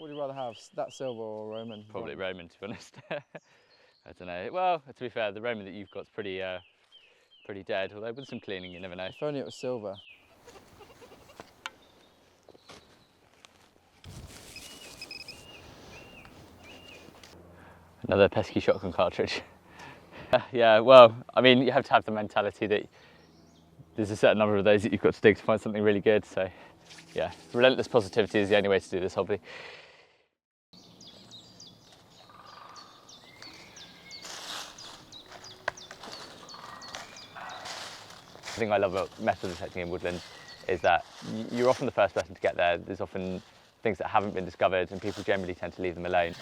What would you rather have, that silver or Roman? Probably Roman, to be honest. I don't know. Well, to be fair, the Roman that you've got's pretty dead, although with some cleaning you never know. If only it was silver. Another pesky shotgun cartridge. Yeah, well, I mean, you have to have the mentality that there's a certain number of those that you've got to dig to find something really good. So, yeah, relentless positivity is the only way to do this hobby. The thing I love about metal detecting in woodland is that you're often the first person to get there. There's often things that haven't been discovered and people generally tend to leave them alone.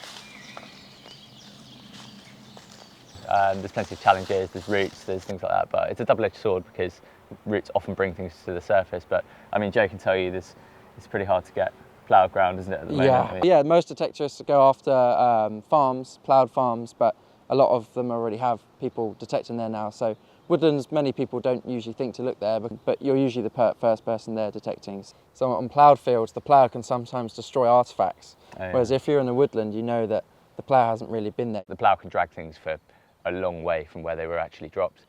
There's plenty of challenges, there's roots, there's things like that, but it's a double-edged sword because roots often bring things to the surface. But I mean, Joe can tell you this, it's pretty hard to get ploughed ground, isn't it, at the moment? Yeah, I mean, yeah. Most detectorists go after farms, ploughed farms, but a lot of them already have people detecting there now. So woodlands, many people don't usually think to look there, but you're usually the first person there detecting. So on ploughed fields, the plough can sometimes destroy artefacts, whereas if you're in the woodland, you know that the plough hasn't really been there. The plough can drag things for a long way from where they were actually dropped.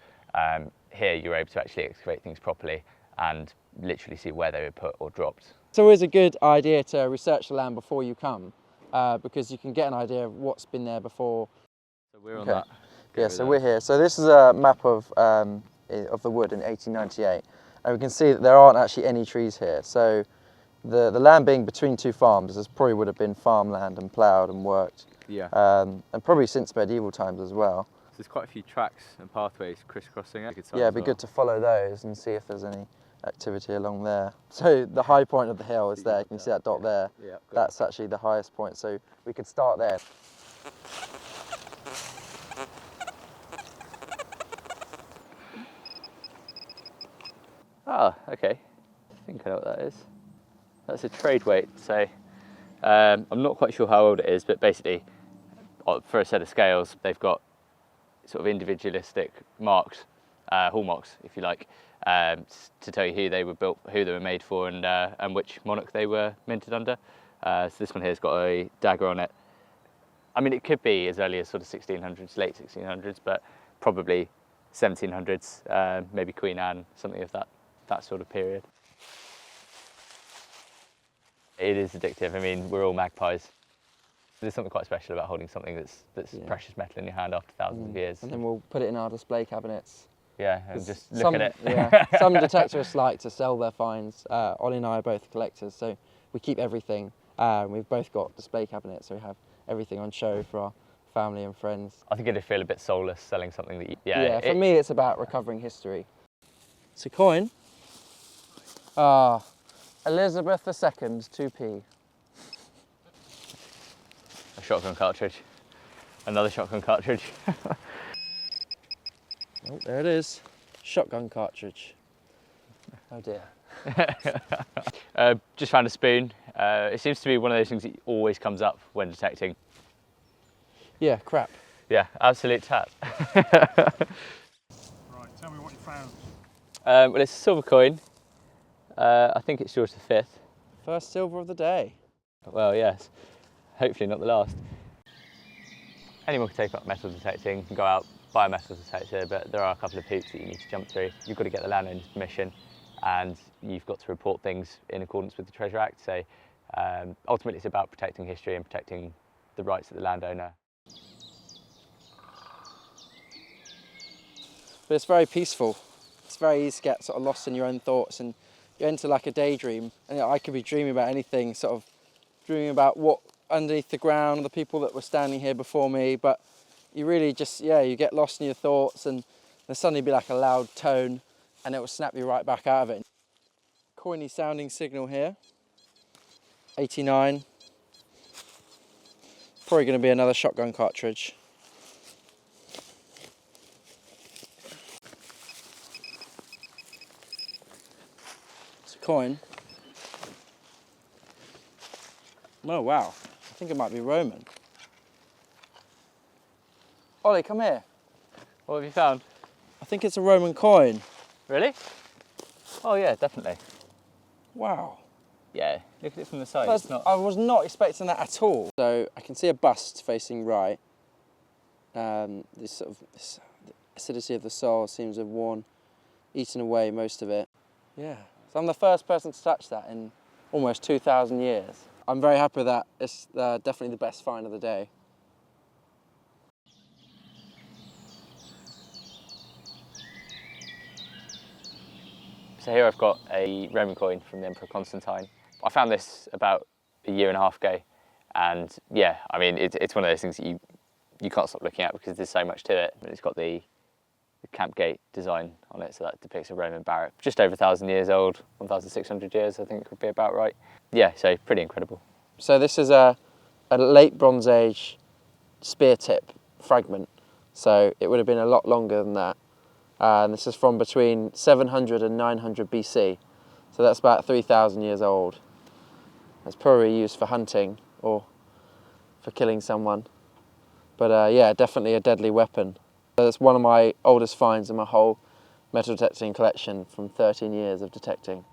Here you're able to actually excavate things properly and literally see where they were put or dropped. It's always a good idea to research the land before you come, because you can get an idea of what's been there before. So we're on that. Yeah, so we're here. So this is a map of the wood in 1898, and we can see that there aren't actually any trees here. So the land being between two farms, this probably would have been farmland and ploughed and worked. Yeah. And probably since medieval times as well. There's quite a few tracks and pathways crisscrossing it. Yeah, it'd be good to follow those and see if there's any activity along there. So the high point of the hill is there. You can see that dot there. Yeah, that's actually the highest point. So we could start there. Ah, okay. I think I know what that is. That's a trade weight. So I'm not quite sure how old it is, but basically for a set of scales, they've got sort of individualistic marks, hallmarks, if you like, to tell you who they were built, who they were made for, and which monarch they were minted under. So this one here's got a dagger on it. I mean, it could be as early as sort of 1600s, late 1600s, but probably 1700s, maybe Queen Anne, something of that sort of period. It is addictive. I mean, we're all magpies. There's something quite special about holding something that's precious metal in your hand after thousands of years. And then we'll put it in our display cabinets. Yeah, and just look at it. Yeah, some detectorists like to sell their finds. Ollie and I are both collectors, so we keep everything. We've both got display cabinets, so we have everything on show for our family and friends. I think it'd feel a bit soulless selling something that for me it's about recovering history. It's a coin. Elizabeth II, 2p. A shotgun cartridge. Another shotgun cartridge. Oh, there it is. Shotgun cartridge. Oh dear. Just found a spoon. It seems to be one of those things that always comes up when detecting. Yeah, crap. Yeah, absolute tap. Right, tell me what you found. Well, it's a silver coin. I think it's George V. First silver of the day. Well, yes. Hopefully not the last. Anyone can take up metal detecting, can go out, buy a metal detector, but there are a couple of hoops that you need to jump through. You've got to get the landowner's permission, and you've got to report things in accordance with the Treasure Act. So ultimately it's about protecting history and protecting the rights of the landowner. But it's very peaceful. It's very easy to get sort of lost in your own thoughts, and you enter like a daydream. And I could be dreaming about anything, sort of dreaming about what underneath the ground, the people that were standing here before me, but you really just, you get lost in your thoughts, and there'll suddenly be like a loud tone and it will snap you right back out of it. Coiny sounding signal here, 89. Probably going to be another shotgun cartridge. It's a coin. Oh wow, I think it might be Roman. Ollie, come here. What have you found? I think it's a Roman coin. Really? Oh yeah, definitely. Wow. Yeah, look at it from the side. That's, It's not... I was not expecting that at all. So I can see a bust facing right. This acidity of the soil seems to have eaten away most of it. Yeah, so I'm the first person to touch that in almost 2,000 years. I'm very happy with that. It's definitely the best find of the day. So here I've got a Roman coin from the Emperor Constantine. I found this about a year and a half ago, and yeah, I mean, it's one of those things that you can't stop looking at because there's so much to it. But it's got the camp gate design on it, so that depicts a Roman barrack. Just over 1,000 years old, 1,600 years, I think it would be about right. Yeah, so pretty incredible. So this is a late Bronze Age spear tip fragment, so it would have been a lot longer than that. And this is from between 700 and 900 BC, so that's about 3,000 years old. It's probably used for hunting or for killing someone, but yeah, definitely a deadly weapon. So it's one of my oldest finds in my whole metal detecting collection from 13 years of detecting.